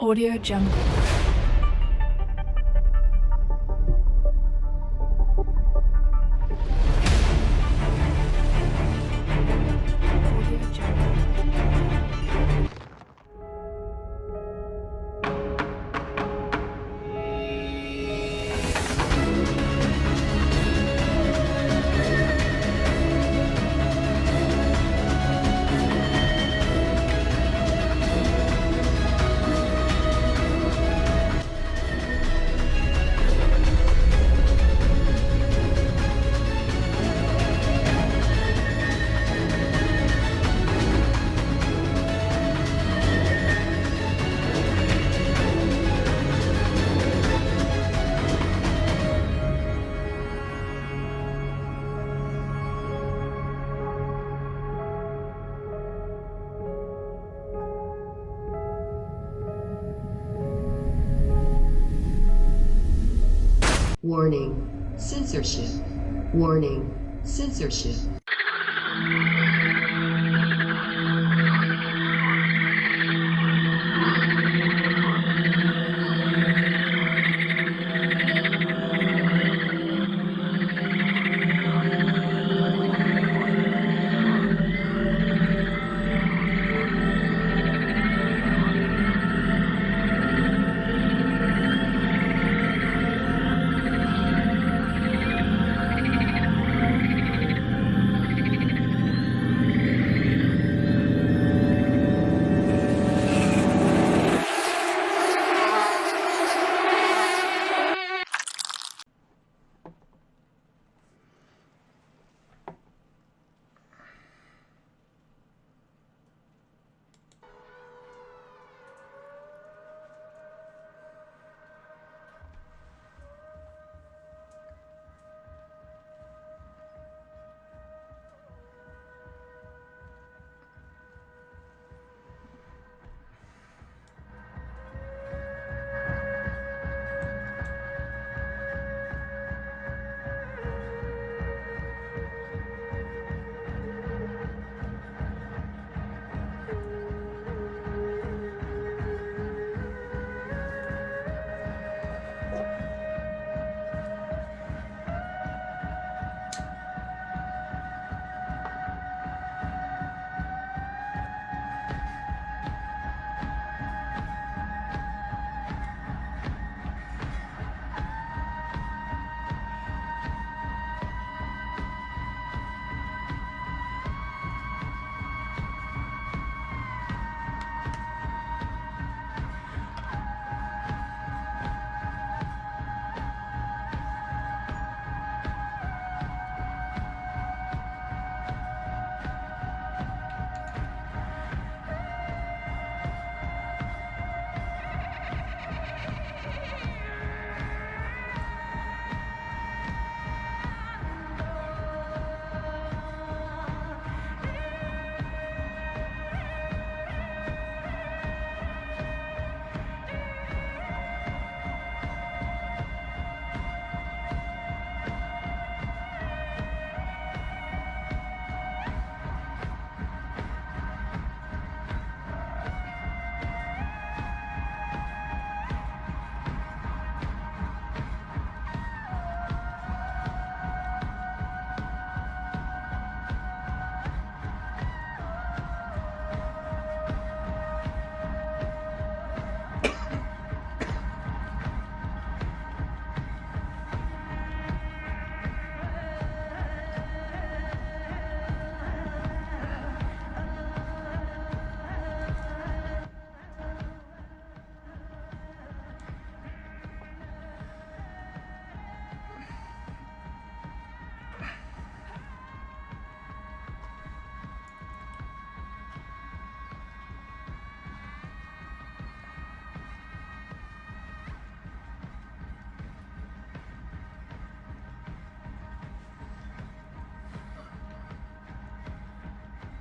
Audio Jungle. Audio Jungle. Warning, censorship. Warning, censorship.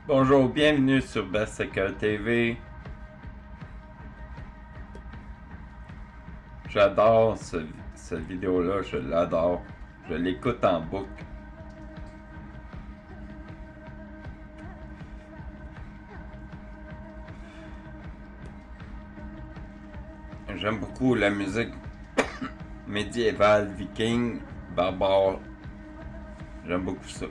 Bonjour, bienvenue sur Berserker TV. J'adore cette vidéo-là, je l'adore. Je l'écoute en boucle. J'aime beaucoup la musique médiévale, viking, barbare. J'aime beaucoup ça.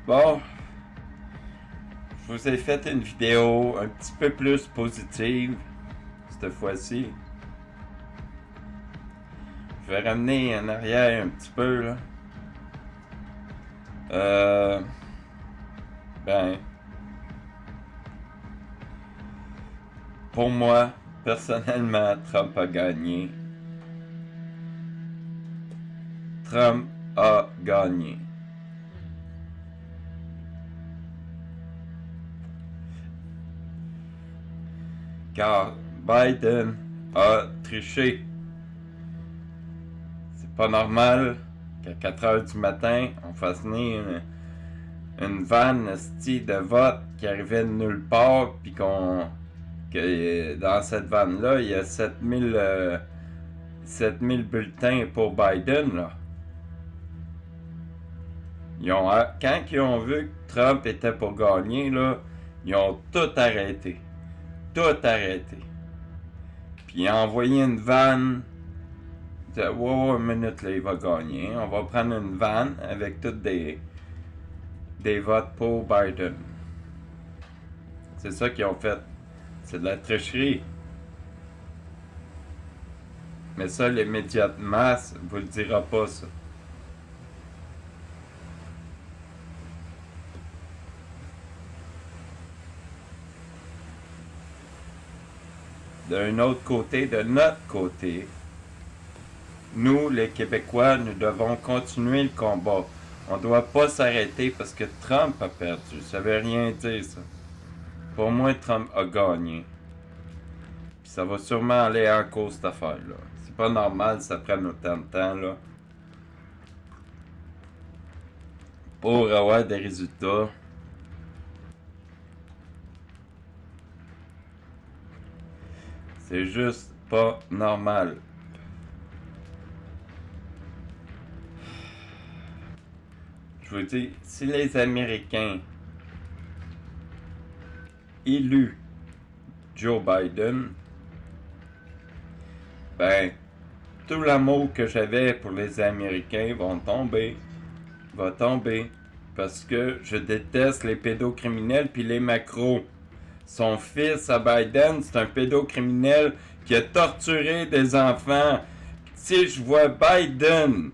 Bon, je vous ai fait une vidéo un petit peu plus positive cette fois-ci. Je vais ramener en arrière un petit peu là. Ben, pour moi, personnellement, Trump a gagné. Trump a gagné. Car Biden a triché. C'est pas normal qu'à 4 heures du matin, on fasse venir une vanne de vote qui arrivait de nulle part, puis que dans cette vanne-là, il y a 7000 bulletins pour Biden, là. Quand ils ont vu que Trump était pour gagner, là, ils ont tout arrêté. Tout arrêté. Puis ils ont envoyé une vanne. Ils disaient, wow, une minute, là, il va gagner. On va prendre une vanne avec toutes des votes pour Biden. C'est ça qu'ils ont fait. C'est de la tricherie. Mais ça, les médias de masse vous le dira pas, ça. D'un autre côté, de notre côté, nous, les Québécois, nous devons continuer le combat. On ne doit pas s'arrêter parce que Trump a perdu. Ça veut rien dire, ça. Pour moi, Trump a gagné. Puis ça va sûrement aller en cause, cette affaire-là. C'est pas normal que ça prenne autant de temps, là. Pour avoir des résultats. C'est juste pas normal. Je vous dis, si les Américains élus Joe Biden, ben, tout l'amour que j'avais pour les Américains va tomber, parce que je déteste les pédocriminels puis les macros. Son fils à Biden, c'est un pédocriminel qui a torturé des enfants. Si je vois Biden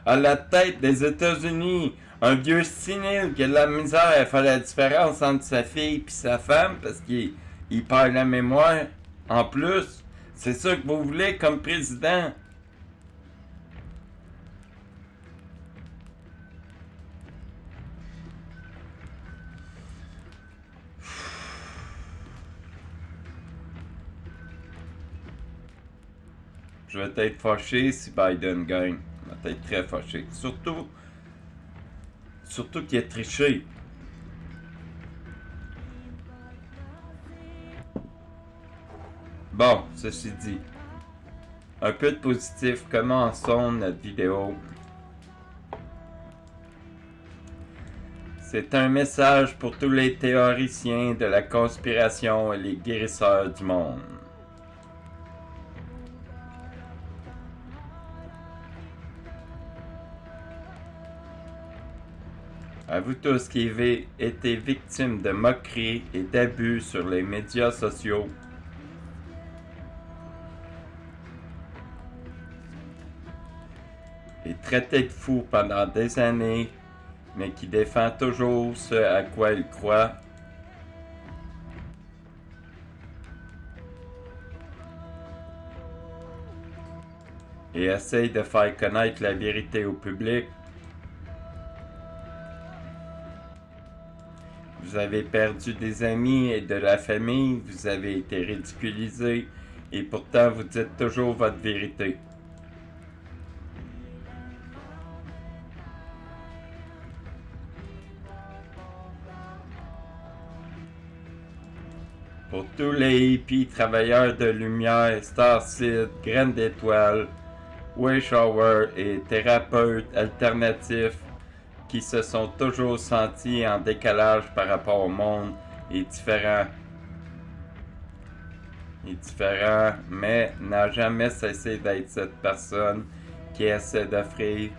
à la tête des États-Unis, un vieux sénile qui a de la misère à faire la différence entre sa fille et sa femme parce qu'il perd la mémoire, en plus, c'est ça que vous voulez comme président? Je vais être fâché si Biden gagne. Je vais être très fâché. Surtout qu'il a triché. Bon, ceci dit, un peu de positif. Commençons notre vidéo. C'est un message pour tous les théoriciens de la conspiration et les guérisseurs du monde. À vous tous qui avez été victimes de moqueries et d'abus sur les médias sociaux, et traités de fous pendant des années, mais qui défend toujours ce à quoi il croit, et essaye de faire connaître la vérité au public. Vous avez perdu des amis et de la famille, vous avez été ridiculisés et pourtant vous dites toujours votre vérité. Pour tous les hippies, travailleurs de lumière, Starseed, Graines d'étoiles, Wayshower et thérapeutes alternatifs qui se sont toujours sentis en décalage par rapport au monde et différents, mais n'a jamais cessé d'être cette personne qui essaie d'offrir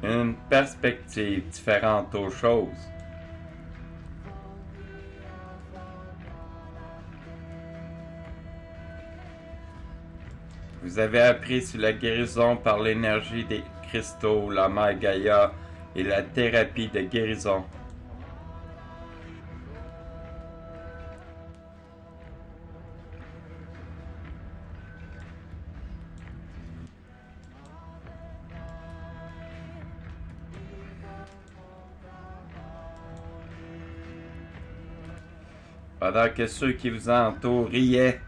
une perspective différente aux choses. Vous avez appris sur la guérison par l'énergie des cristaux, la mère Gaïa et la thérapie de guérison. Pendant que ceux qui vous entourent riaient,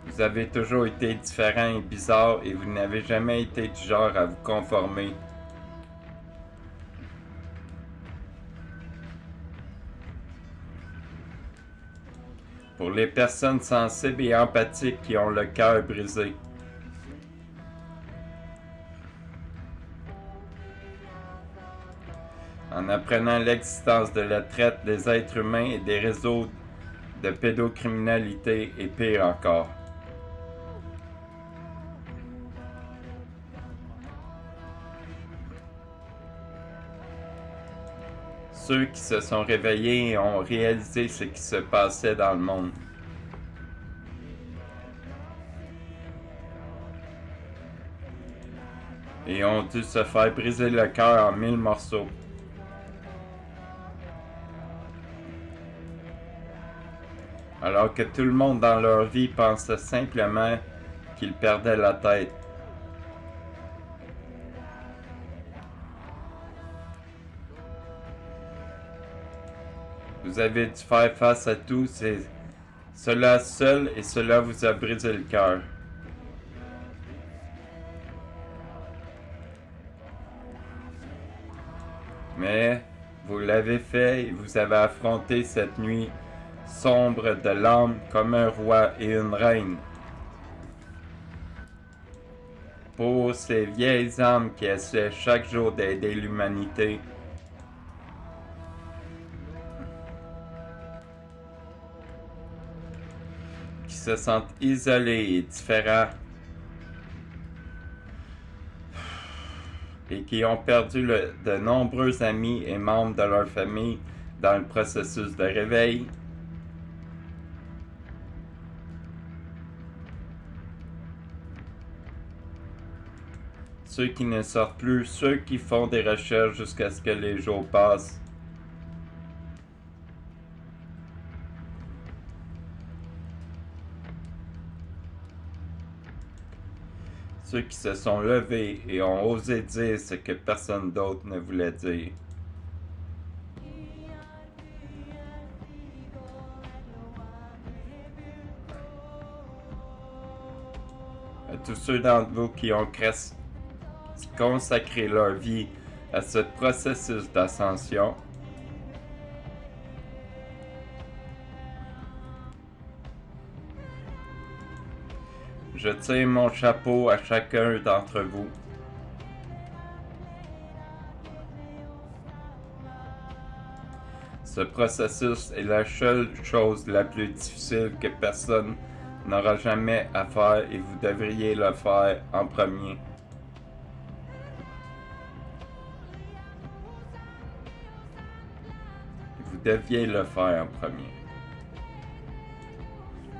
vous avez toujours été différent et bizarre et vous n'avez jamais été du genre à vous conformer. Pour les personnes sensibles et empathiques qui ont le cœur brisé, en apprenant l'existence de la traite des êtres humains et des réseaux de pédocriminalité et pire encore. Ceux qui se sont réveillés et ont réalisé ce qui se passait dans le monde. Et ont dû se faire briser le cœur en 1000 morceaux. Alors que tout le monde dans leur vie pensait simplement qu'ils perdaient la tête. Vous avez dû faire face à tout, c'est cela seul et cela vous a brisé le cœur. Mais vous l'avez fait et vous avez affronté cette nuit sombre de l'âme comme un roi et une reine. Pour ces vieilles âmes qui essaient chaque jour d'aider l'humanité, qui se sentent isolés et différents, et qui ont perdu de nombreux amis et membres de leur famille dans le processus de réveil. Ceux qui ne sortent plus, ceux qui font des recherches jusqu'à ce que les jours passent. Ceux qui se sont levés et ont osé dire ce que personne d'autre ne voulait dire. À tous ceux d'entre vous qui ont consacré leur vie à ce processus d'ascension, je tire mon chapeau à chacun d'entre vous. Ce processus est la seule chose la plus difficile que personne n'aura jamais à faire et vous devriez le faire en premier. Vous deviez le faire en premier.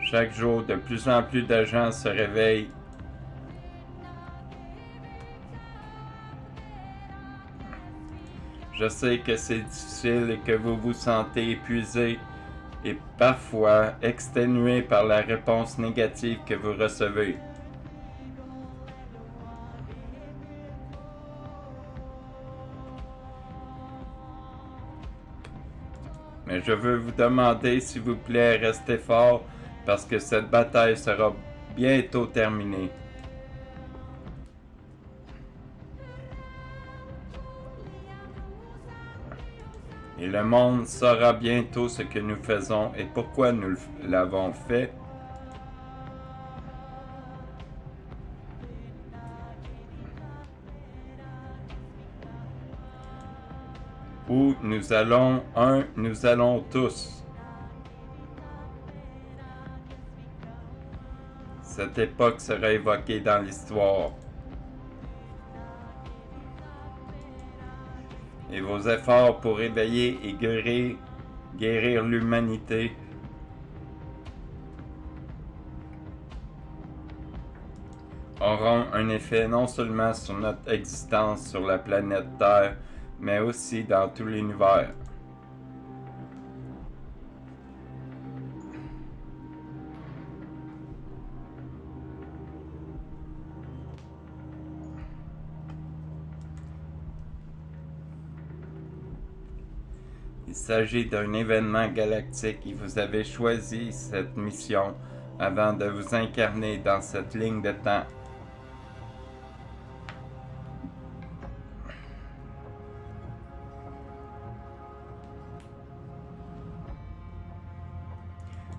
Chaque jour, de plus en plus de gens se réveillent. Je sais que c'est difficile et que vous vous sentez épuisé et parfois exténué par la réponse négative que vous recevez. Mais je veux vous demander, s'il vous plaît, restez fort, parce que cette bataille sera bientôt terminée. Et le monde saura bientôt ce que nous faisons et pourquoi nous l'avons fait. Où nous allons nous allons tous. Cette époque sera évoquée dans l'histoire. Et vos efforts pour réveiller et guérir l'humanité auront un effet non seulement sur notre existence sur la planète Terre, mais aussi dans tout l'univers. Il s'agit d'un événement galactique et vous avez choisi cette mission avant de vous incarner dans cette ligne de temps.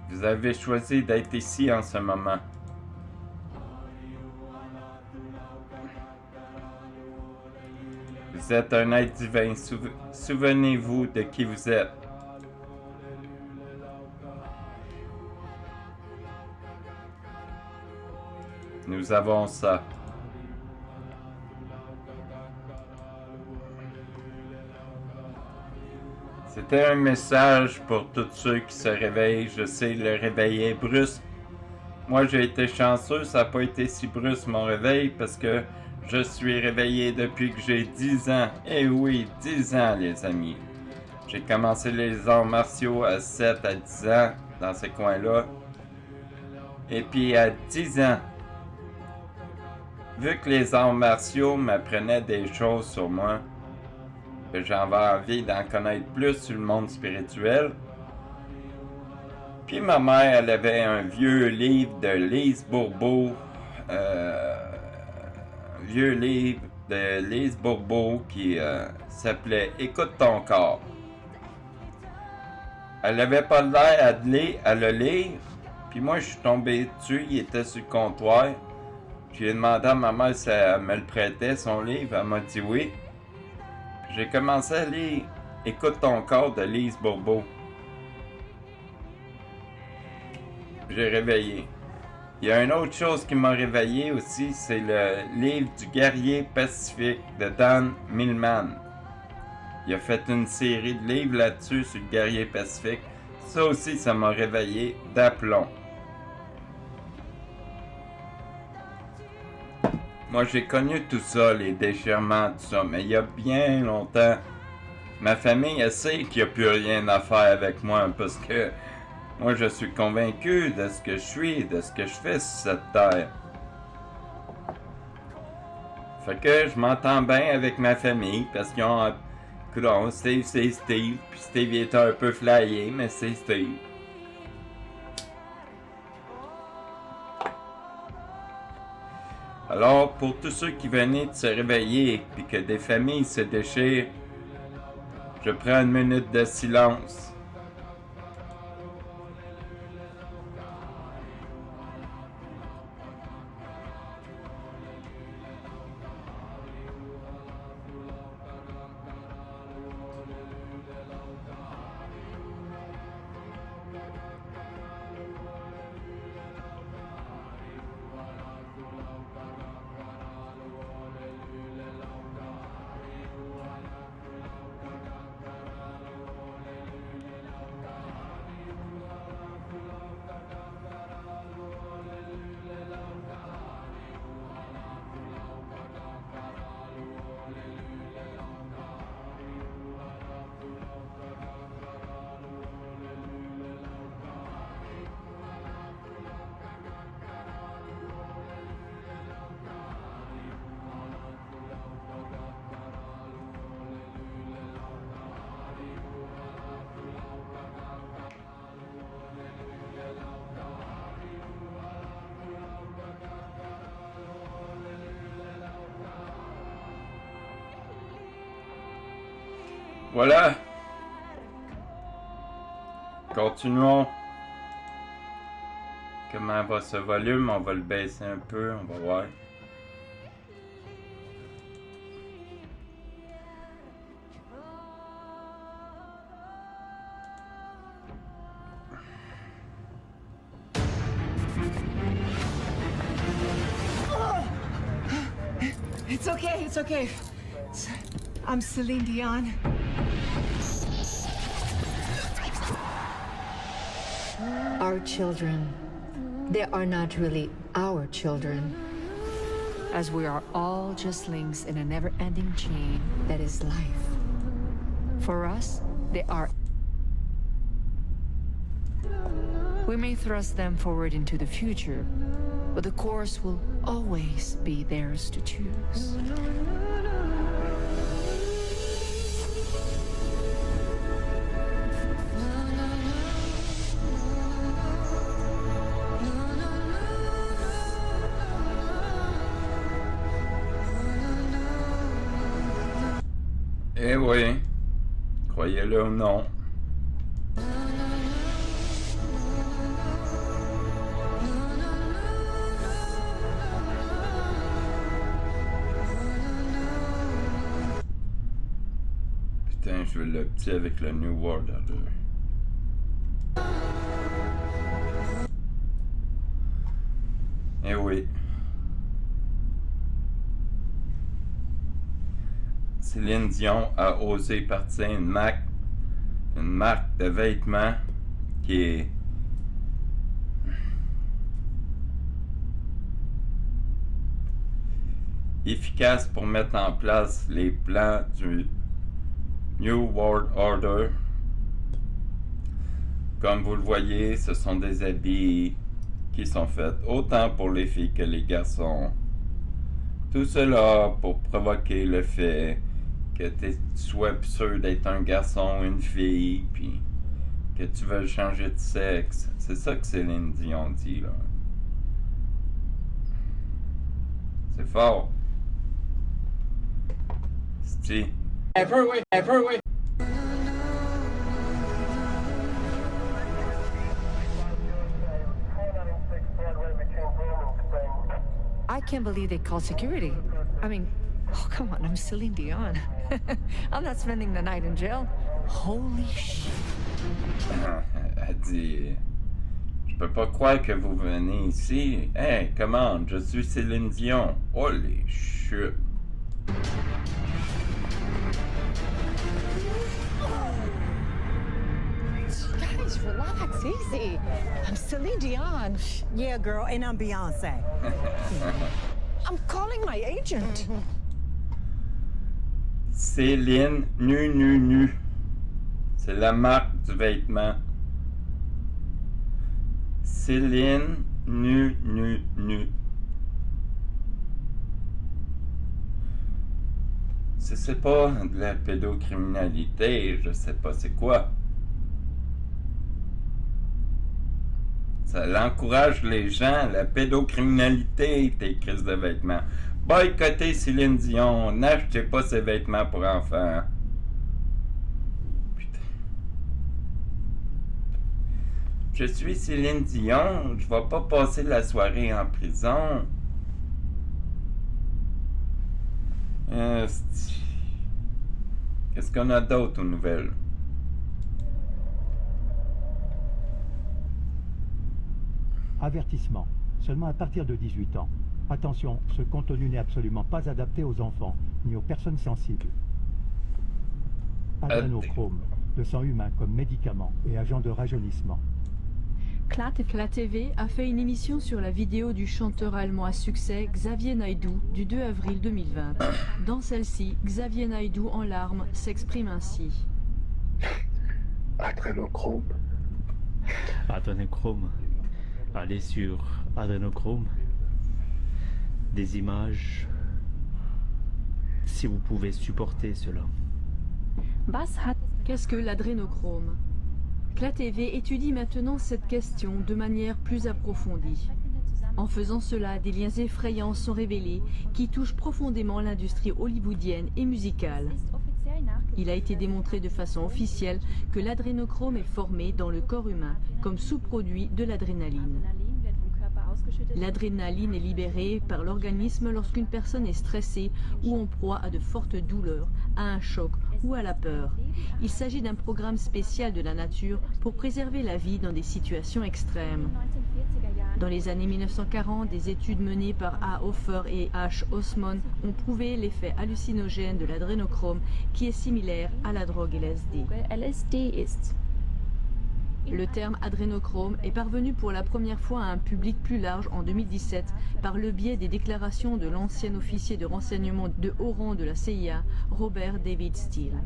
Vous avez choisi d'être ici en ce moment. Vous êtes un être divin. Souvenez-vous de qui vous êtes. Nous avons ça. C'était un message pour tous ceux qui se réveillent. Je sais, le réveil est brusque. Moi, j'ai été chanceux, ça n'a pas été si brusque mon réveil parce que je suis réveillé depuis que j'ai 10 ans. Eh oui, 10 ans, les amis. J'ai commencé les arts martiaux à 7 à 10 ans, dans ces coins-là. Et puis à 10 ans, vu que les arts martiaux m'apprenaient des choses sur moi, que j'avais envie d'en connaître plus sur le monde spirituel. Puis ma mère, elle avait un vieux livre de Lise Bourbeau, qui s'appelait « Écoute ton corps ». Elle n'avait pas l'air à le lire, puis moi je suis tombé dessus, il était sur le comptoir. J'ai demandé à ma mère si elle me le prêtait, son livre, elle m'a dit oui. J'ai commencé à lire « Écoute ton corps » de Lise Bourbeau. J'ai réveillé. Il y a une autre chose qui m'a réveillé aussi, c'est le livre du guerrier pacifique de Dan Millman. Il a fait une série de livres là-dessus sur le guerrier pacifique. Ça aussi, ça m'a réveillé d'aplomb. Moi, j'ai connu tout ça, les déchirements, tout ça, mais il y a bien longtemps. Ma famille, elle sait qu'il n'y a plus rien à faire avec moi parce que moi, je suis convaincu de ce que je suis, de ce que je fais sur cette terre. Fait que je m'entends bien avec ma famille parce qu'ils ont... Écoute, Steve, c'est Steve. Puis Steve est un peu flyé, mais c'est Steve. Alors, pour tous ceux qui venaient de se réveiller puis que des familles se déchirent, je prends une minute de silence. Voilà. Continuons. Comment va ce volume? On va le baisser un peu, on va voir. It's okay, it's okay. I'm Celine Dion. Our children, they are not really our children. As we are all just links in a never-ending chain. That is life. For us, they are. We may thrust them forward into the future, but the course will always be theirs to choose. Eh oui, croyez-le ou non. Putain, je veux le petit avec le New World Order. Eh oui. Céline Dion a osé partir une marque de vêtements qui est efficace pour mettre en place les plans du New World Order. Comme vous le voyez, ce sont des habits qui sont faits autant pour les filles que les garçons. Tout cela pour provoquer le fait que tu sois sûr d'être un garçon ou une fille, puis que tu veux changer de sexe. C'est ça que Céline Dion dit, là. C'est fort. C'est I can't believe they called security. I mean, oh, come on, I'm Celine Dion. I'm not spending the night in jail. Holy shit. Elle dit, je peux pas croire que vous venez ici. Hey, comment, je suis Céline Dion. Holy shit. Guys, relax, easy. I'm Celine Dion. Yeah, girl, and I'm Beyonce. I'm calling my agent. Céline Nu. C'est la marque du vêtement. Céline Nu. Si c'est pas de la pédocriminalité, je sais pas c'est quoi. Ça encourage les gens, la pédocriminalité, tes crises de vêtements. Boycottez Céline Dion, n'achetez pas ses vêtements pour enfants. Putain. Je suis Céline Dion, je vais pas passer la soirée en prison. Qu'est-ce qu'on a d'autre aux nouvelles? Avertissement. Seulement à partir de 18 ans. Attention, ce contenu n'est absolument pas adapté aux enfants, ni aux personnes sensibles. Adrénochrome, le sang humain comme médicament et agent de rajeunissement. CLA TV a fait une émission sur la vidéo du chanteur allemand à succès Xavier Naidoo du 2 avril 2020. Dans celle-ci, Xavier Naidoo en larmes s'exprime ainsi. Adrénochrome. Adrénochrome. Allez sur Adrénochrome. Des images. Si vous pouvez supporter cela. Qu'est-ce que l'adrénochrome? CLA TV étudie maintenant cette question de manière plus approfondie. En faisant cela, des liens effrayants sont révélés qui touchent profondément l'industrie hollywoodienne et musicale. Il a été démontré de façon officielle que l'adrénochrome est formé dans le corps humain comme sous-produit de l'adrénaline. L'adrénaline est libérée par l'organisme lorsqu'une personne est stressée ou en proie à de fortes douleurs, à un choc ou à la peur. Il s'agit d'un programme spécial de la nature pour préserver la vie dans des situations extrêmes. Dans les années 1940, des études menées par A. Hofer et H. Osman ont prouvé l'effet hallucinogène de l'adrénochrome qui est similaire à la drogue LSD. Le terme adrénochrome est parvenu pour la première fois à un public plus large en 2017 par le biais des déclarations de l'ancien officier de renseignement de haut rang de la CIA, Robert David Steele.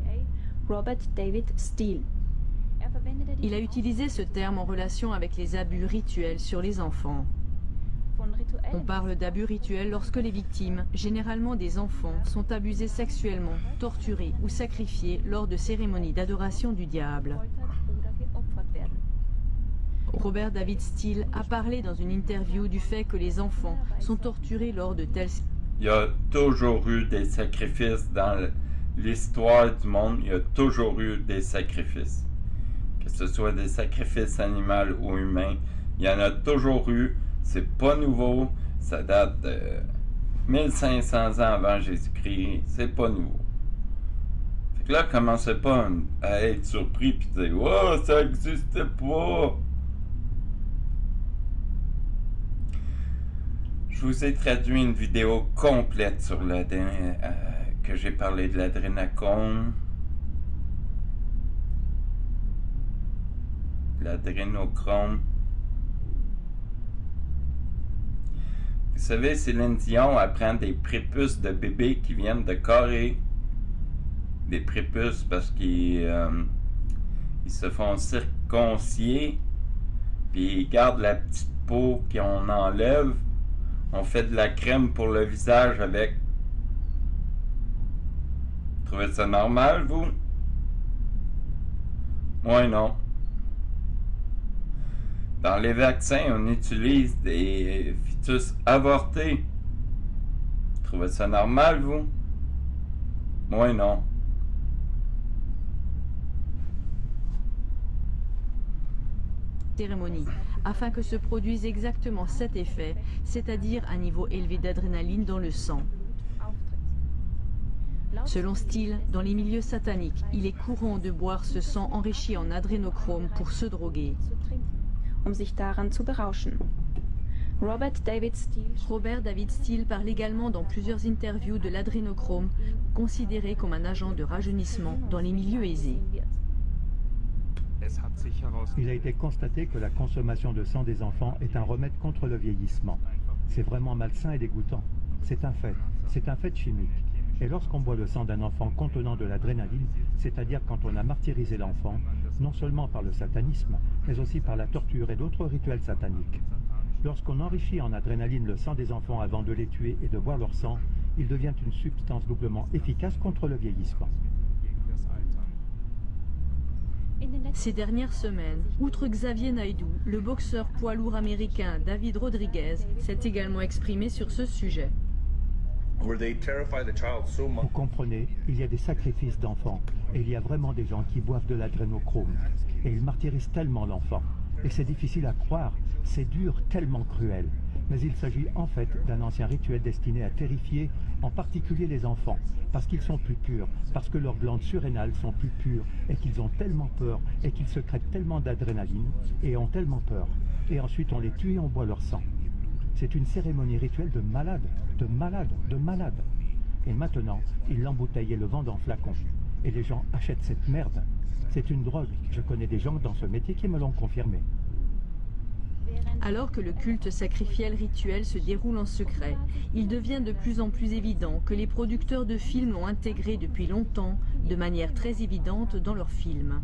Il a utilisé ce terme en relation avec les abus rituels sur les enfants. On parle d'abus rituels lorsque les victimes, généralement des enfants, sont abusées sexuellement, torturées ou sacrifiées lors de cérémonies d'adoration du diable. Robert David Steele a parlé dans une interview du fait que les enfants sont torturés lors de tels... Il y a toujours eu des sacrifices dans l'histoire du monde. Il y a toujours eu des sacrifices. Que ce soit des sacrifices animaux ou humains, il y en a toujours eu. C'est pas nouveau. Ça date de 1500 ans avant Jésus-Christ. C'est pas nouveau. Fait que là, commencez pas à être surpris puis dire « Oh, ça n'existait pas! » Je vous ai traduit une vidéo complète sur que j'ai parlé de l'adrénochrome. L'adrénochrome. Vous savez, Céline Dion apprend des prépuces de bébés qui viennent de Corée. Des prépuces parce qu'ils se font circoncier. Puis ils gardent la petite peau qu'on enlève. On fait de la crème pour le visage avec. Vous trouvez ça normal, vous? Moi, non. Dans les vaccins, on utilise des fœtus avortés. Vous trouvez ça normal, vous? Moi, non. Cérémonie, afin que se produise exactement cet effet, c'est-à-dire un niveau élevé d'adrénaline dans le sang. Selon Steele, dans les milieux sataniques, il est courant de boire ce sang enrichi en adrénochrome pour se droguer. Robert David Steele parle également dans plusieurs interviews de l'adrénochrome, considéré comme un agent de rajeunissement dans les milieux aisés. Il a été constaté que la consommation de sang des enfants est un remède contre le vieillissement. C'est vraiment malsain et dégoûtant. C'est un fait chimique. Et lorsqu'on boit le sang d'un enfant contenant de l'adrénaline, c'est-à-dire quand on a martyrisé l'enfant, non seulement par le satanisme, mais aussi par la torture et d'autres rituels sataniques. Lorsqu'on enrichit en adrénaline le sang des enfants avant de les tuer et de boire leur sang, il devient une substance doublement efficace contre le vieillissement. Ces dernières semaines, outre Xavier Naidoo, le boxeur poids lourd américain David Rodriguez s'est également exprimé sur ce sujet. Vous comprenez, il y a des sacrifices d'enfants, et il y a vraiment des gens qui boivent de l'adrénochrome, et ils martyrisent tellement l'enfant. Et c'est difficile à croire, c'est dur, tellement cruel. Mais il s'agit en fait d'un ancien rituel destiné à terrifier, en particulier les enfants, parce qu'ils sont plus purs, parce que leurs glandes surrénales sont plus pures, et qu'ils ont tellement peur, et qu'ils sécrètent tellement d'adrénaline, et ont tellement peur. Et ensuite on les tue et on boit leur sang. C'est une cérémonie rituelle de malade, de malade, de malade. Et maintenant, ils l'embouteillent et le vendent en flacons. Et les gens achètent cette merde. C'est une drogue. Je connais des gens dans ce métier qui me l'ont confirmé. Alors que le culte sacrificiel rituel se déroule en secret, il devient de plus en plus évident que les producteurs de films l'ont intégré depuis longtemps, de manière très évidente dans leurs films.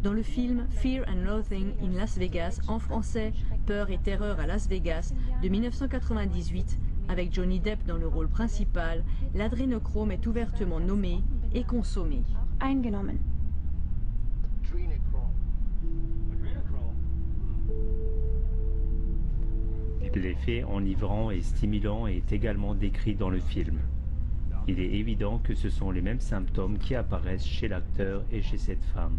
Dans le film Fear and Loathing in Las Vegas, en français Peur et terreur à Las Vegas, de 1998, avec Johnny Depp dans le rôle principal, l'adrénochrome est ouvertement nommé et consommé. L'effet enivrant et stimulant est également décrit dans le film. Il est évident que ce sont les mêmes symptômes qui apparaissent chez l'acteur et chez cette femme.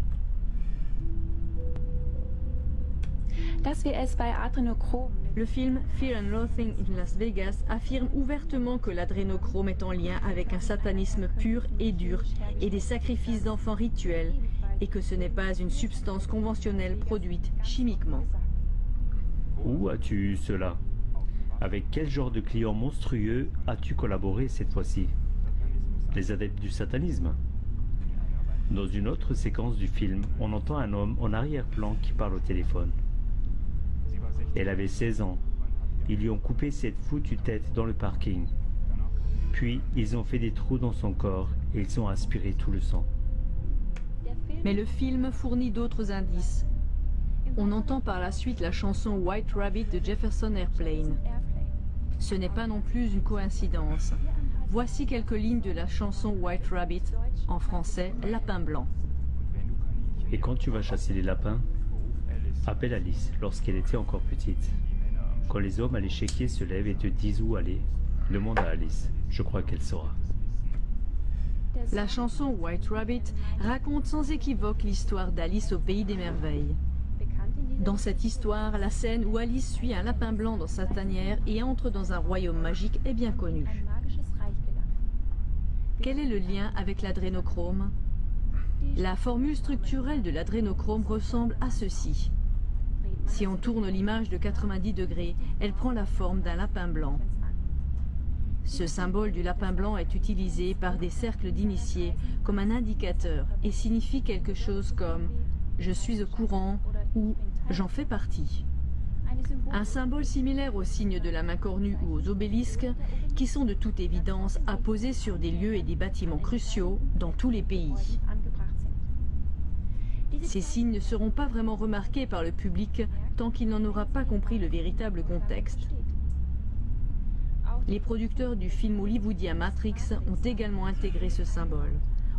Le film Fear and Loathing in Las Vegas affirme ouvertement que l'adrénochrome est en lien avec un satanisme pur et dur et des sacrifices d'enfants rituels et que ce n'est pas une substance conventionnelle produite chimiquement. Où as-tu eu cela? Avec quel genre de clients monstrueux as-tu collaboré cette fois-ci? Les adeptes du satanisme? Dans une autre séquence du film, on entend un homme en arrière-plan qui parle au téléphone. Elle avait 16 ans. Ils lui ont coupé cette foutue tête dans le parking. Puis, ils ont fait des trous dans son corps et ils ont aspiré tout le sang. Mais le film fournit d'autres indices. On entend par la suite la chanson White Rabbit de Jefferson Airplane. Ce n'est pas non plus une coïncidence. Voici quelques lignes de la chanson White Rabbit, en français Lapin blanc. Et quand tu vas chasser les lapins, appelle Alice lorsqu'elle était encore petite. Quand les hommes à l'échiquier se lèvent et te disent où aller, demande à Alice, je crois qu'elle saura. La chanson White Rabbit raconte sans équivoque l'histoire d'Alice au pays des merveilles. Dans cette histoire, la scène où Alice suit un lapin blanc dans sa tanière et entre dans un royaume magique est bien connue. Quel est le lien avec l'adrénochrome? La formule structurelle de l'adrénochrome ressemble à ceci. Si on tourne l'image de 90 degrés, elle prend la forme d'un lapin blanc. Ce symbole du lapin blanc est utilisé par des cercles d'initiés comme un indicateur et signifie quelque chose comme « je suis au courant » ou « j'en fais partie ». Un symbole similaire au signe de la main cornue ou aux obélisques, qui sont de toute évidence apposés sur des lieux et des bâtiments cruciaux dans tous les pays. Ces signes ne seront pas vraiment remarqués par le public tant qu'il n'en aura pas compris le véritable contexte. Les producteurs du film hollywoodien Matrix ont également intégré ce symbole.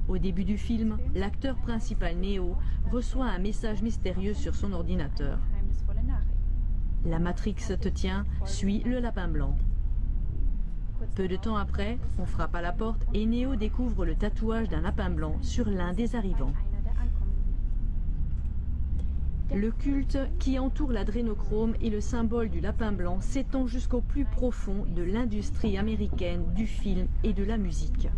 Au début du film, l'acteur principal Neo reçoit un message mystérieux sur son ordinateur. La Matrix te tient, suis le lapin blanc. Peu de temps après, on frappe à la porte et Neo découvre le tatouage d'un lapin blanc sur l'un des arrivants. Le culte qui entoure l'adrénochrome et le symbole du lapin blanc s'étend jusqu'au plus profond de l'industrie américaine du film et de la musique.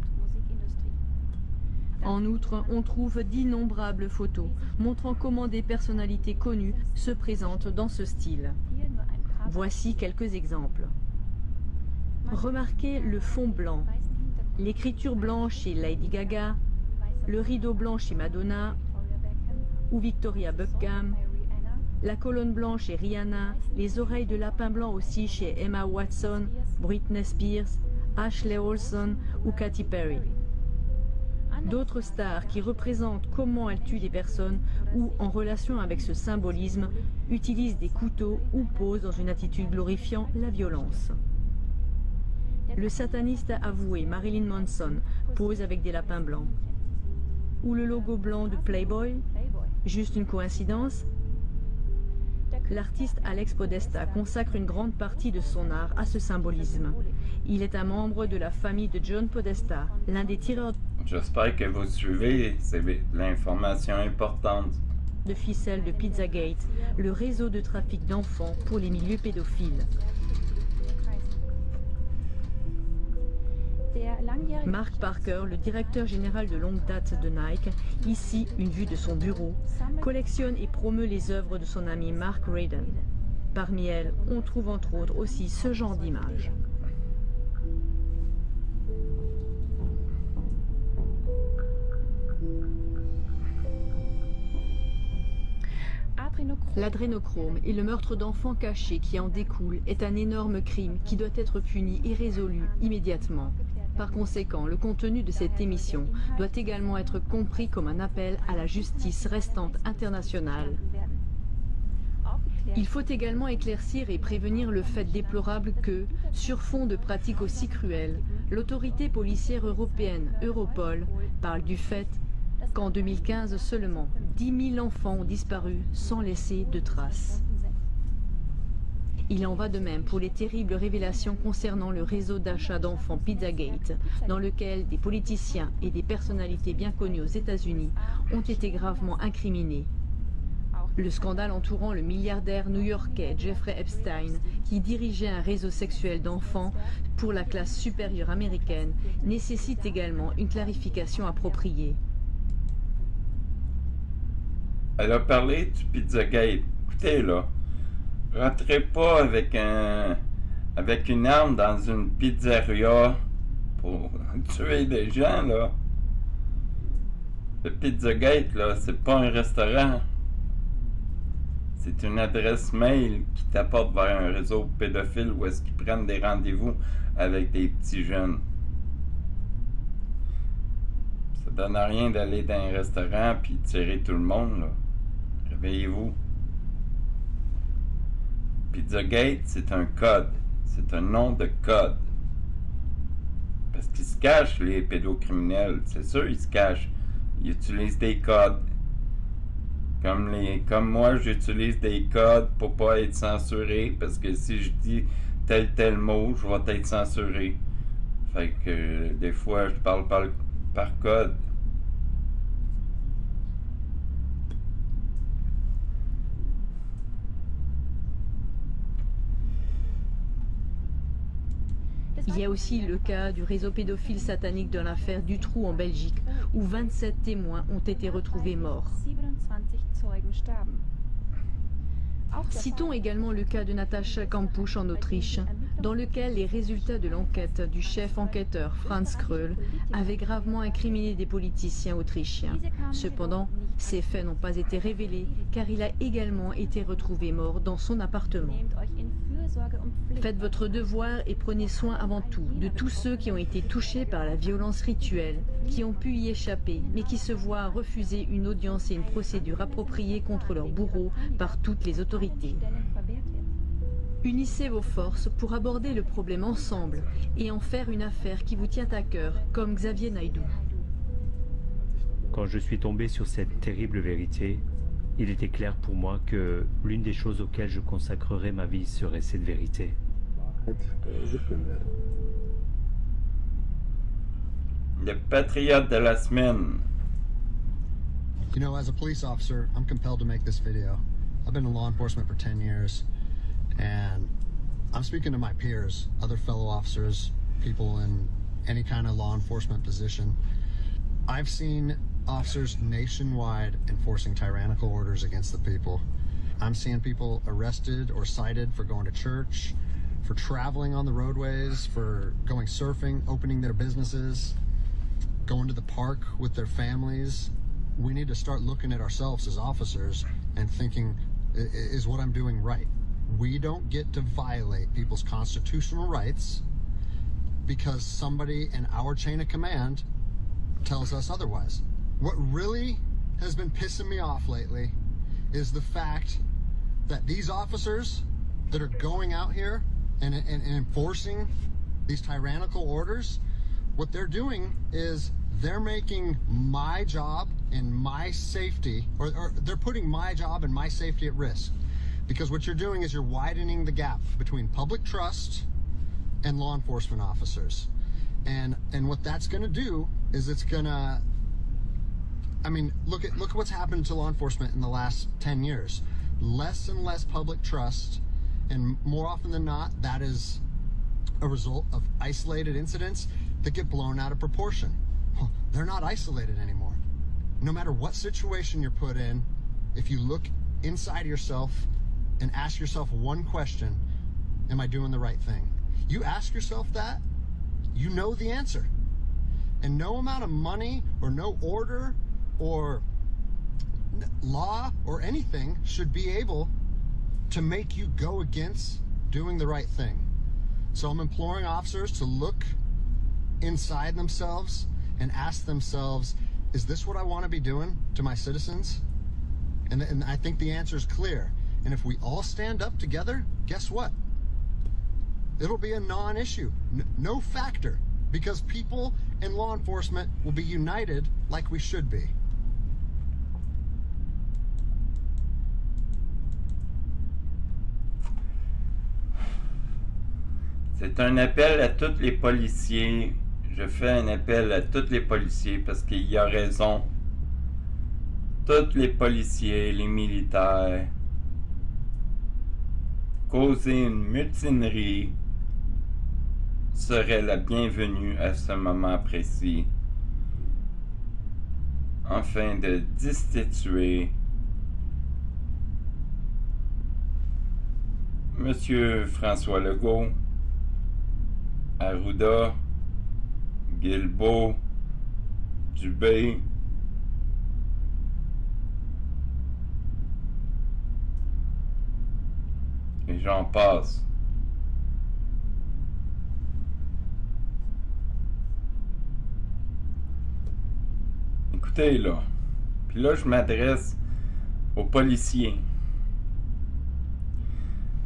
En outre, on trouve d'innombrables photos montrant comment des personnalités connues se présentent dans ce style. Voici quelques exemples. Remarquez le fond blanc, l'écriture blanche chez Lady Gaga, le rideau blanc chez Madonna ou Victoria Beckham, la colonne blanche chez Rihanna, les oreilles de lapin blanc aussi chez Emma Watson, Britney Spears, Ashley Olsen ou Katy Perry. D'autres stars qui représentent comment elles tuent des personnes ou en relation avec ce symbolisme utilisent des couteaux ou posent dans une attitude glorifiant la violence. Le sataniste avoué Marilyn Manson pose avec des lapins blancs. Ou le logo blanc de Playboy? Juste une coïncidence? L'artiste Alex Podesta consacre une grande partie de son art à ce symbolisme. Il est un membre de la famille de John Podesta, l'un des tireurs J'espère que vous suivez, c'est l'information importante. de ficelle de Pizzagate, le réseau de trafic d'enfants pour les milieux pédophiles. Mark Parker, le directeur général de longue date de Nike, ici une vue de son bureau, collectionne et promeut les œuvres de son ami Mark Radon. Parmi elles, on trouve entre autres aussi ce genre d'images. L'adrénochrome et le meurtre d'enfants cachés qui en découle est un énorme crime qui doit être puni et résolu immédiatement. Par conséquent, le contenu de cette émission doit également être compris comme un appel à la justice restante internationale. Il faut également éclaircir et prévenir le fait déplorable que, sur fond de pratiques aussi cruelles, l'autorité policière européenne, Europol, parle du fait qu'en 2015 seulement, 10 000 enfants ont disparu sans laisser de traces. Il en va de même pour les terribles révélations concernant le réseau d'achat d'enfants Pizzagate, dans lequel des politiciens et des personnalités bien connues aux États-Unis ont été gravement incriminés. Le scandale entourant le milliardaire new-yorkais Jeffrey Epstein, qui dirigeait un réseau sexuel d'enfants pour la classe supérieure américaine, nécessite également une clarification appropriée. Elle a parlé du Pizzagate. Écoutez, là, rentrez pas avec une arme dans une pizzeria pour tuer des gens, là. Le Pizzagate, là, c'est pas un restaurant. C'est une adresse mail qui t'apporte vers un réseau pédophile où est-ce qu'ils prennent des rendez-vous avec des petits jeunes. Ça donne rien d'aller dans un restaurant puis tirer tout le monde, là. Réveillez-vous. Pizzagate, c'est un code. C'est un nom de code. Parce qu'ils se cachent, les pédocriminels. C'est sûr, ils se cachent. Ils utilisent des codes. Comme moi, j'utilise des codes pour pas être censuré. Parce que si je dis tel mot, je vais être censuré. Fait que des fois, je parle par code. Il y a aussi le cas du réseau pédophile satanique de l'affaire Dutroux en Belgique, où 27 témoins ont été retrouvés morts. Citons également le cas de Natascha Kampusch en Autriche, dans lequel les résultats de l'enquête du chef enquêteur Franz Kröll avaient gravement incriminé des politiciens autrichiens. Cependant, ces faits n'ont pas été révélés car il a également été retrouvé mort dans son appartement. Faites votre devoir et prenez soin avant tout de tous ceux qui ont été touchés par la violence rituelle, qui ont pu y échapper, mais qui se voient refuser une audience et une procédure appropriée contre leurs bourreaux par toutes les autorités. Unissez vos forces pour aborder le problème ensemble et en faire une affaire qui vous tient à cœur, comme Xavier Naidoo. Quand je suis tombé sur cette terrible vérité, il était clair pour moi que l'une des choses auxquelles je consacrerais ma vie serait cette vérité. Le patriote de la semaine. You know, as a police officer, I'm compelled to make this video. I've been in law enforcement for 10 years, and I'm speaking to my peers, other fellow officers, people in any kind of law enforcement position. I've seen officers nationwide enforcing tyrannical orders against the people. I'm seeing people arrested or cited for going to church, for traveling on the roadways, for going surfing, opening their businesses, going to the park with their families. We need to start looking at ourselves as officers and thinking, is what I'm doing right? We don't get to violate people's constitutional rights because somebody in our chain of command tells us otherwise. What really has been pissing me off lately is the fact that these officers that are going out here and enforcing these tyrannical orders, what they're doing is they're making my job and my safety, or they're putting my job and my safety at risk. Because what you're doing is you're widening the gap between public trust and law enforcement officers. And what that's gonna do is it's gonna, I mean, look at what's happened to law enforcement in the last 10 years. Less and less public trust, and more often than not, that is a result of isolated incidents that get blown out of proportion. They're not isolated anymore. No matter what situation you're put in, if you look inside yourself and ask yourself one question, am I doing the right thing? You ask yourself that, you know the answer. And no amount of money or no order or law or anything should be able to make you go against doing the right thing. So I'm imploring officers to look inside themselves and ask themselves, is this what I want to be doing to my citizens? And I think the answer is clear. And if we all stand up together, guess what? It'll be a non-issue, no factor, because people in law enforcement will be united like we should be. C'est un appel à tous les policiers. Je fais un appel à tous les policiers parce qu'il y a raison. Tous les policiers, les militaires, causer une mutinerie serait la bienvenue à ce moment précis, afin de destituer Monsieur François Legault, Arruda, Guilbeault, Dubé, et j'en passe. Écoutez là, puis là je m'adresse aux policiers.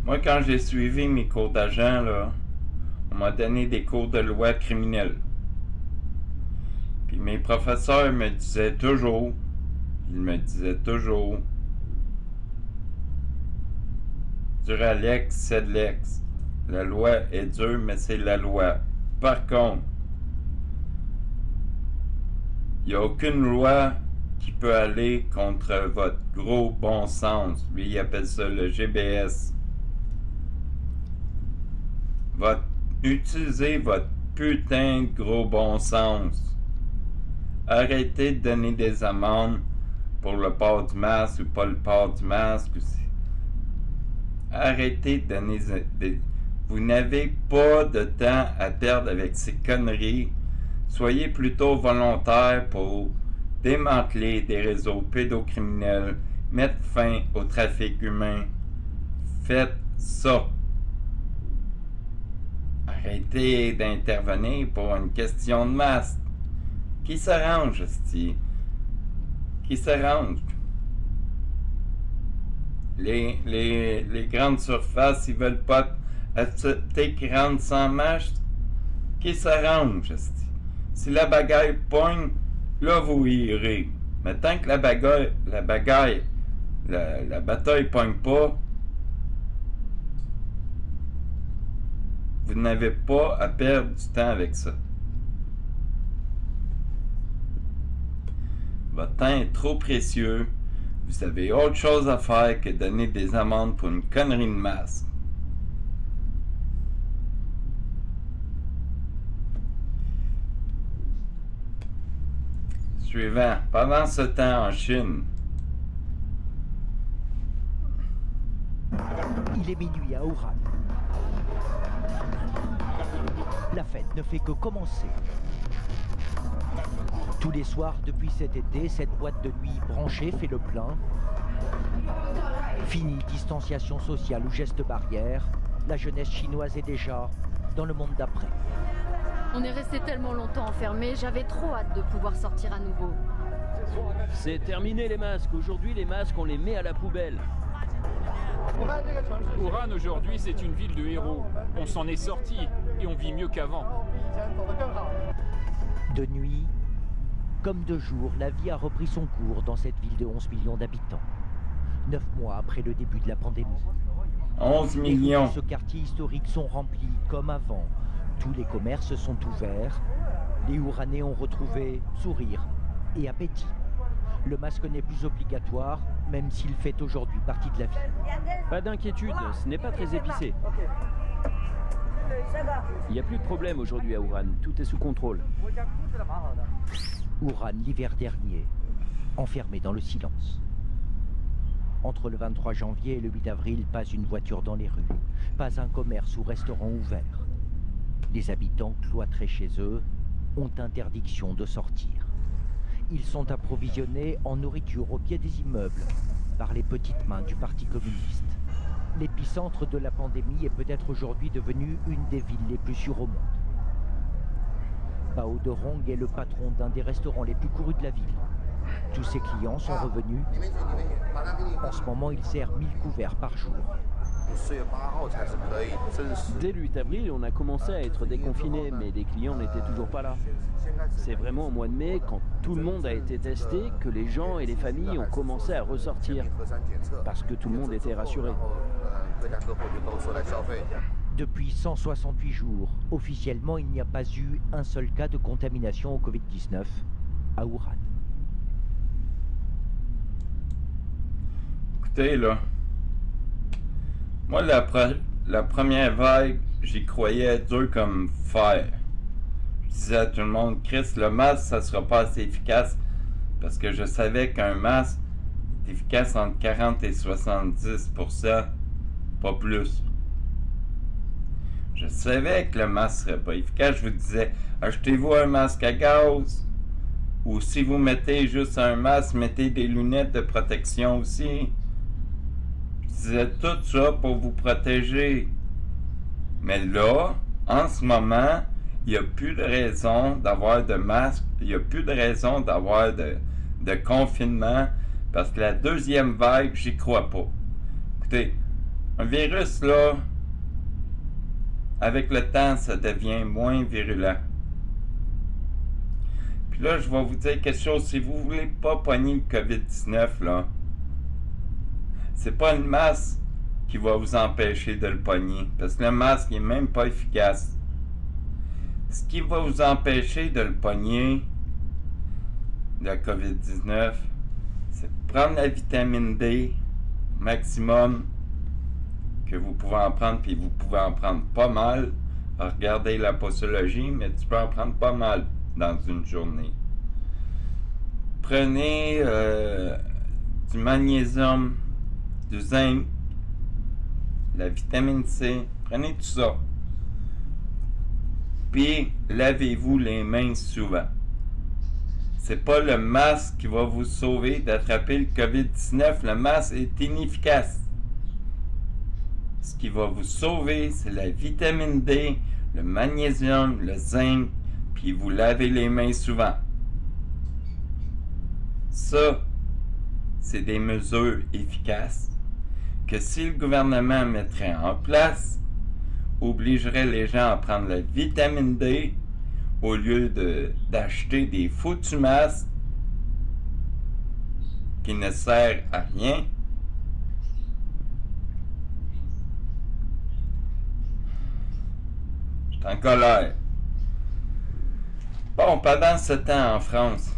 Moi quand j'ai suivi mes cours d'agent là, on m'a donné des cours de loi criminelle. Puis mes professeurs me disaient toujours, Duralex, c'est de l'ex. La loi est dure, mais c'est la loi. Par contre, il n'y a aucune loi qui peut aller contre votre gros bon sens. Lui, il appelle ça le GBS. Utilisez votre putain de gros bon sens. Arrêtez de donner des amendes pour le port du masque ou pas le port du masque. Arrêtez de donner des... Vous n'avez pas de temps à perdre avec ces conneries. Soyez plutôt volontaires pour démanteler des réseaux pédocriminels, mettre fin au trafic humain. Faites ça. Arrêtez d'intervenir pour une question de masque. Qui s'arrange, esti? Qui s'arrange? Les grandes surfaces, ils veulent pas accepter qu'ils rentrent sans masque. Qui s'arrange, esti? Si la bagaille pogne, là vous irez. Mais tant que la bataille pogne pas, vous n'avez pas à perdre du temps avec ça. Votre temps est trop précieux. Vous avez autre chose à faire que donner des amendes pour une connerie de masque. Suivant. Pendant ce temps en Chine. Il est minuit à Wuhan. La fête ne fait que commencer. Tous les soirs depuis cet été, cette boîte de nuit branchée fait le plein. Fini distanciation sociale ou gestes barrières, la jeunesse chinoise est déjà dans le monde d'après. On est resté tellement longtemps enfermés, j'avais trop hâte de pouvoir sortir à nouveau. C'est terminé les masques. Aujourd'hui, les masques, on les met à la poubelle. Wuhan aujourd'hui, c'est une ville de héros. On s'en est sorti et on vit mieux qu'avant. De nuit, comme de jour, la vie a repris son cours dans cette ville de 11 millions d'habitants. 9 mois après le début de la pandémie. 11 millions. Les rues de ce quartier historique sont remplies comme avant. Tous les commerces sont ouverts. Les Wuhanais ont retrouvé sourire et appétit. Le masque n'est plus obligatoire, même s'il fait aujourd'hui partie de la vie. Pas d'inquiétude, ce n'est pas très épicé. Il n'y a plus de problème aujourd'hui à Wuhan, tout est sous contrôle. Wuhan l'hiver dernier, enfermé dans le silence. Entre le 23 janvier et le 8 avril, pas une voiture dans les rues, pas un commerce ou restaurant ouvert. Les habitants cloîtrés chez eux ont interdiction de sortir. Ils sont approvisionnés en nourriture au pied des immeubles par les petites mains du Parti communiste. L'épicentre de la pandémie est peut-être aujourd'hui devenu une des villes les plus sûres au monde. Bao Dorong est le patron d'un des restaurants les plus courus de la ville. Tous ses clients sont revenus. En ce moment, il sert 1000 couverts par jour. Dès le 8 avril, on a commencé à être déconfinés, mais les clients n'étaient toujours pas là. C'est vraiment au mois de mai, quand tout le monde a été testé, que les gens et les familles ont commencé à ressortir. Parce que tout le monde était rassuré. Depuis 168 jours, officiellement, il n'y a pas eu un seul cas de contamination au Covid-19 à Wuhan. Écoutez, là, moi, la première vague, j'y croyais dur comme fer. Je disais à tout le monde, Chris, le masque, ça sera pas assez efficace, parce que je savais qu'un masque est efficace entre 40 et 70%, pas plus. Je savais que le masque serait pas efficace. Je vous disais, achetez-vous un masque à gaz. Ou si vous mettez juste un masque, mettez des lunettes de protection aussi. Je disais tout ça pour vous protéger. Mais là, en ce moment, il n'y a plus de raison d'avoir de masque. Il n'y a plus de raison d'avoir de confinement. Parce que la deuxième vague, j'y crois pas. Écoutez, un virus là, avec le temps, ça devient moins virulent. Puis là, je vais vous dire quelque chose. Si vous voulez pas pogner le COVID-19, là, c'est pas le masque qui va vous empêcher de le pogner. Parce que le masque n'est même pas efficace. Ce qui va vous empêcher de le pogner, le COVID-19, c'est de prendre la vitamine D maximum que vous pouvez en prendre, puis vous pouvez en prendre pas mal. Regardez la posologie, mais tu peux en prendre pas mal dans une journée. Prenez du magnésium, du zinc, la vitamine C, prenez tout ça. Puis lavez-vous les mains souvent. C'est pas le masque qui va vous sauver d'attraper le COVID-19. Le masque est inefficace. Ce qui va vous sauver, c'est la vitamine D, le magnésium, le zinc, puis vous lavez les mains souvent. Ça, c'est des mesures efficaces que si le gouvernement mettrait en place, obligerait les gens à prendre la vitamine D au lieu d'acheter des foutus masques qui ne servent à rien. Je suis en colère. Bon, pendant ce temps en France,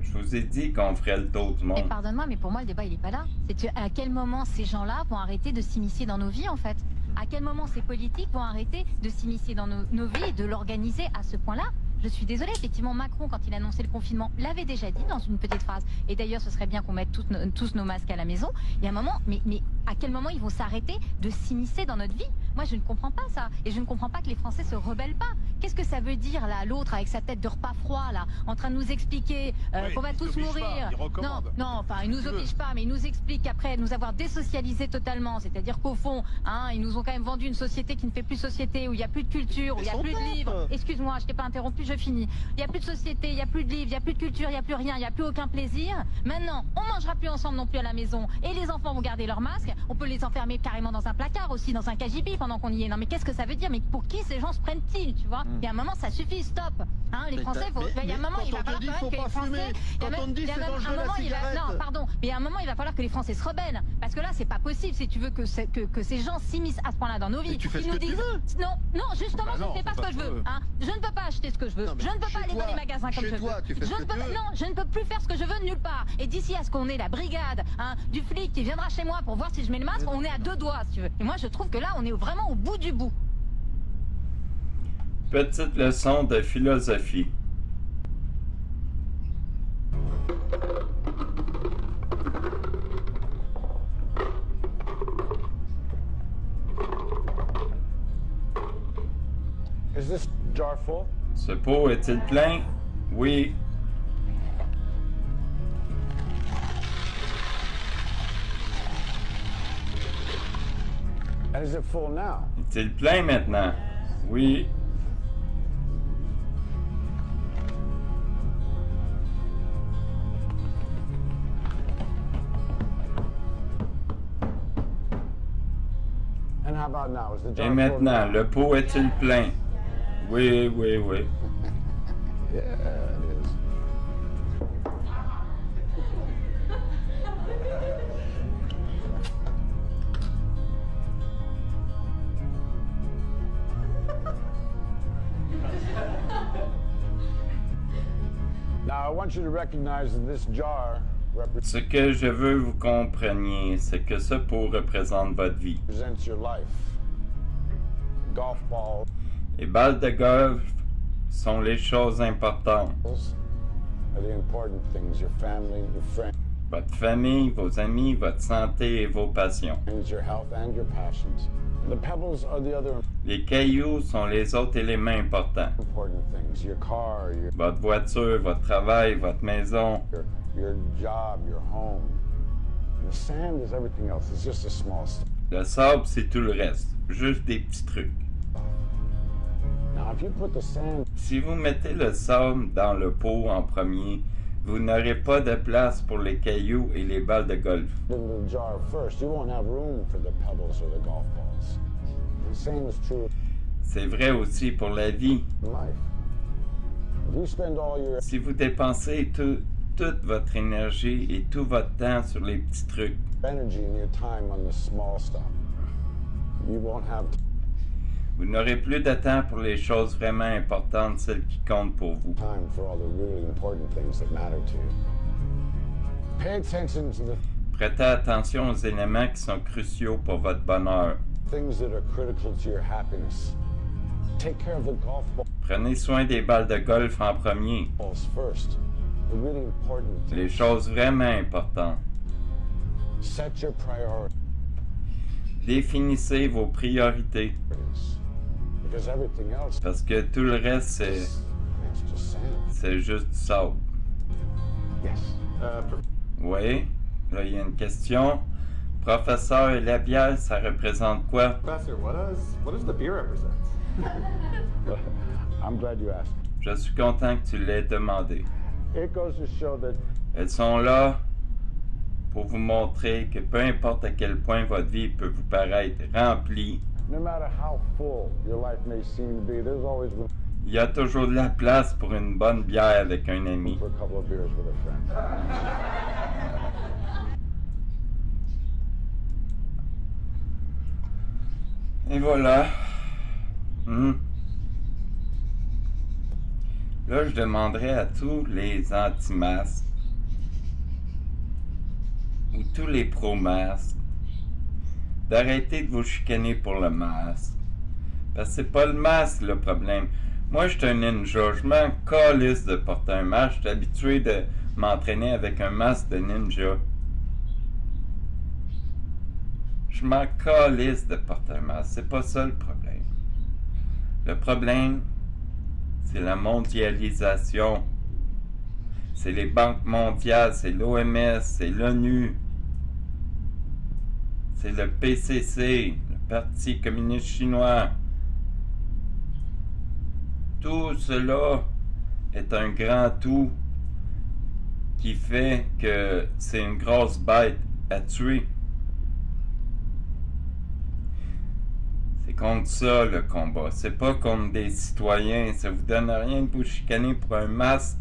je vous ai dit qu'on ferait le tour du monde. Et pardonne-moi, mais pour moi, le débat, il est pas là. C'est à quel moment ces gens-là vont arrêter de s'immiscer dans nos vies, en fait? À quel moment ces politiques vont arrêter de s'immiscer dans nos vies et de l'organiser à ce point-là? Je suis désolée, effectivement, Macron, quand il a annoncé le confinement, l'avait déjà dit dans une petite phrase. Et d'ailleurs, ce serait bien qu'on mette tous nos masques à la maison. Il y a un moment, mais à quel moment ils vont s'arrêter de s'immiscer dans notre vie? Moi, je ne comprends pas ça. Et je ne comprends pas que les Français se rebellent pas. Qu'est-ce que ça veut dire, là, l'autre, avec sa tête de repas froid, là, en train de nous expliquer qu'on va tous mourir? Non, enfin, il nous oblige pas, mais il nous explique qu'après nous avoir désocialisés totalement, c'est-à-dire qu'au fond, ils nous ont quand même vendu une société qui ne fait plus société, où il n'y a plus de culture, où il n'y a plus de livres. Excuse-moi, je t'ai pas interrompu, je finis. Il n'y a plus de société, il n'y a plus de livres, il n'y a plus de culture, il n'y a plus rien, il n'y a plus aucun plaisir. Maintenant, on mangera plus ensemble non plus à la maison, et les enfants vont garder leur masque. On peut les enfermer carrément dans un placard aussi, dans un cagibi pendant qu'on y est. Non mais qu'est-ce que ça veut dire? Mais pour qui ces gens se prennent-ils, tu vois? Il y a un moment, ça suffit, stop. Les Français, il y a un moment, il va falloir quand même que les Français... Non, pardon, mais il y a un moment, il va falloir que les Français se rebellent. Parce que là, c'est pas possible si tu veux que ces gens s'immiscent à ce point-là dans nos vies. Tu fais ce que tu veux. Non, justement, je ne fais pas ce que je veux. Je ne peux pas acheter ce que je veux. Je ne peux pas aller dans les magasins comme je veux. Non, je ne peux plus faire ce que je veux nulle part. Et d'ici à ce qu'on ait la brigade du flic qui viendra chez moi pour voir si je mets le masque, on est à 2 doigts, si tu veux. Et moi, je trouve que là, on est vraiment au bout du bout. Petite leçon de philosophie. Is this jar full? Ce pot est-il plein? Oui. And is it full now? Est-il plein maintenant? Oui. And how about now? Is the jar Et full maintenant, now? le pot est-il plein? Oui, oui, oui. Yeah, it is. want you to recognize that this jar Ce que je veux vous compreniez, c'est que ce pot représente votre vie. represents your life. Golf balls Les balles de golf sont les choses importantes. are the important things. Your family, your friends, Votre famille, vos amis, votre santé et vos passions. your health, and your passions. The pebbles are the other Les cailloux sont les autres éléments importants. important things. Your car, Votre voiture, votre travail, votre maison. your job, your home. The sand is everything else. It's just a small stuff. Le sable, c'est tout le reste. Juste des petits trucs. Now, if you put the sand Si vous mettez le sable dans le pot en premier, vous n'aurez pas de place pour les cailloux et les balles de golf. in the jar first, you won't have room for the pebbles or the golf balls. The same is true C'est vrai aussi pour la vie. in life. If you spend all your Si vous dépensez toute votre énergie et tout votre temps sur les petits trucs, energy and your time on the small stuff, you won't have vous n'aurez plus de temps pour les choses vraiment importantes, celles qui comptent pour vous. time for all the really important things that matter to you. Pay attention to the Prêtez attention aux éléments qui sont cruciaux pour votre bonheur. things that are critical to your happiness. Take care of the golf Prenez soin des balles de golf en premier. balls first. The really important Les things. choses vraiment importantes. Set your priorities. Définissez vos priorités. Because everything else Parce que tout le reste, is just sand. c'est juste du sable. Yes. Oui, là, il y a une question. Professeur, et la bière, ça représente quoi? Professor, what does the beer represent? I'm glad you asked. Je suis content que tu l'aies demandé. It goes to show that Elles sont là pour vous montrer que peu importe à quel point votre vie peut vous paraître remplie, no matter how full your life may seem to be, there's always room il y a toujours de la place pour une bonne bière avec un ami. for a couple of beers with a friend. Et voilà. Là, je demanderais à tous les anti-masques ou tous les pro-masques d'arrêter de vous chicaner pour le masque. Parce que c'est pas le masque le problème. Moi, je suis un ninja. Je m'en calisse de porter un masque. Je suis habitué de m'entraîner avec un masque de ninja. Je m'en calisse de porter un masque. C'est pas ça le problème. Le problème, c'est la mondialisation. C'est les banques mondiales, c'est l'OMS, c'est l'ONU. C'est le PCC, le Parti communiste chinois. Tout cela est un grand tout qui fait que c'est une grosse bête à tuer. C'est contre ça le combat. C'est pas contre des citoyens. Ça vous donne rien de vous chicaner pour un masque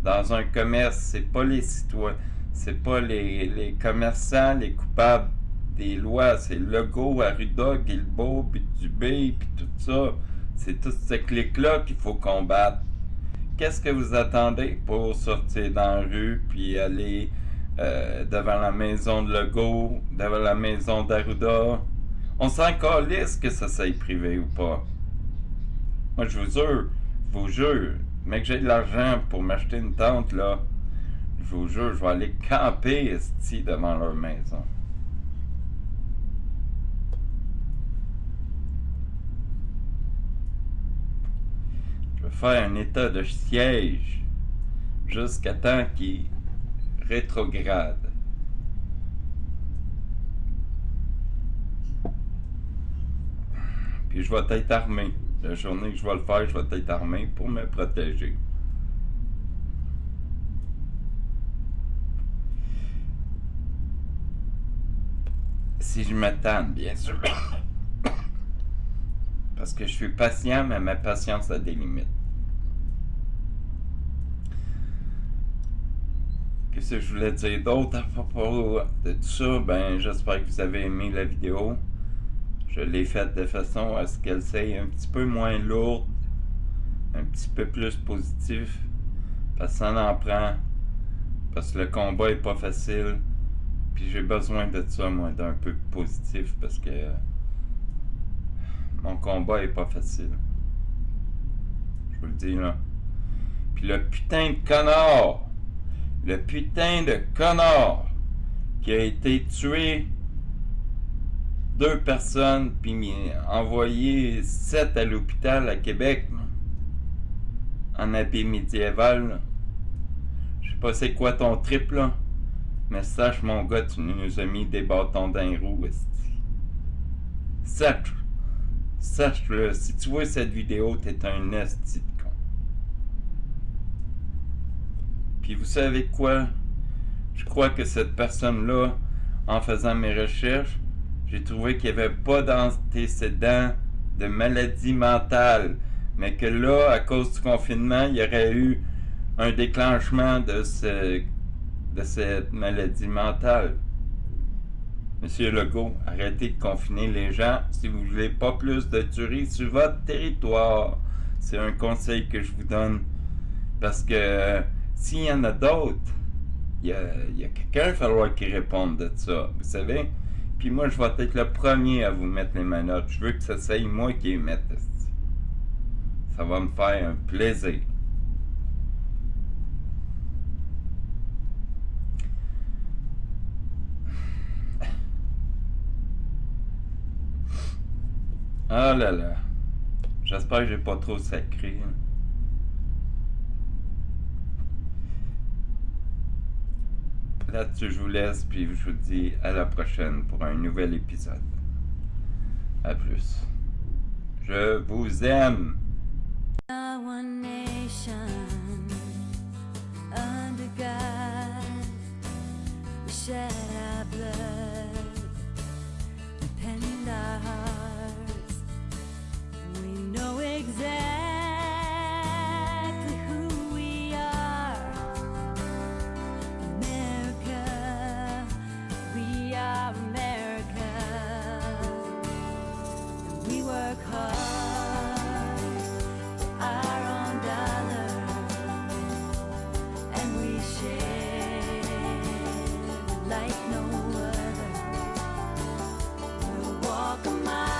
dans un commerce. C'est pas les citoyens. C'est pas les commerçants les coupables des lois. C'est Legault, Arruda, Guilbeault, puis Dubé, puis tout ça. C'est toute cette clique-là qu'il faut combattre. Qu'est-ce que vous attendez pour sortir dans la rue puis aller devant la maison de Legault, devant la maison d'Arruda? On s'en calisse que ça soit privé ou pas. Moi, je vous jure, mais que j'ai de l'argent pour m'acheter une tente, là, je vous jure, je vais aller camper, esti, devant leur maison. Je vais faire un état de siège jusqu'à temps qu'il rétrograde. Puis je vais être armé. La journée que je vais le faire, je vais être armé pour me protéger. Si je me tanne, bien sûr. Parce que je suis patient, mais ma patience a des limites. Qu'est-ce que je voulais dire d'autre à propos de tout ça? Ben, j'espère que vous avez aimé la vidéo. Je l'ai faite de façon à ce qu'elle soit un petit peu moins lourde, un petit peu plus positive, Parce que ça en prend. Parce que le combat est pas facile. Puis j'ai besoin de ça, moi, d'un peu positif, parce que mon combat est pas facile. Je vous le dis, là. Puis le putain de connard qui a été tué 2 personnes, puis envoyé 7 à l'hôpital à Québec, là, en habit médiéval, là. Je sais pas c'est quoi ton trip, là. Mais sache, mon gars, tu nous as mis des bâtons dans les roues, esti. Sache-le, si tu vois cette vidéo, t'es un esti de con. Puis vous savez quoi? Je crois que cette personne-là, en faisant mes recherches, j'ai trouvé qu'il n'y avait pas d'antécédent de maladie mentale, mais que là, à cause du confinement, il y aurait eu un déclenchement de cette maladie mentale. Monsieur Legault, arrêtez de confiner les gens si vous voulez pas plus de tueries sur votre territoire. C'est un conseil que je vous donne. Parce que s'il y en a d'autres, il y a quelqu'un, il va falloir qu'il réponde de ça. Vous savez? Puis moi, je vais être le premier à vous mettre les manottes. Je veux que ça soit moi qui les mette. Ça va me faire un plaisir. Ah là là. J'espère que j'ai pas trop sacré. Hein. Là-dessus, je vous laisse, puis je vous dis à la prochaine pour un nouvel épisode. À plus. Je vous aime. One nation under God, we shed our blood, we penned our hearts. We know exactly who we are. America, we are America. We work hard for our own dollar, and we share like no other. We'll walk a mile.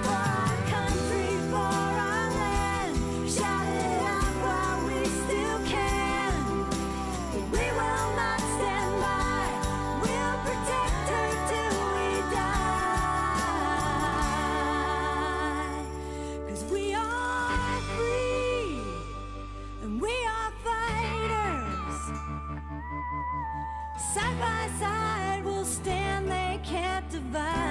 For our country, for our land, shout it out. Side by side we'll stand, they can't divide.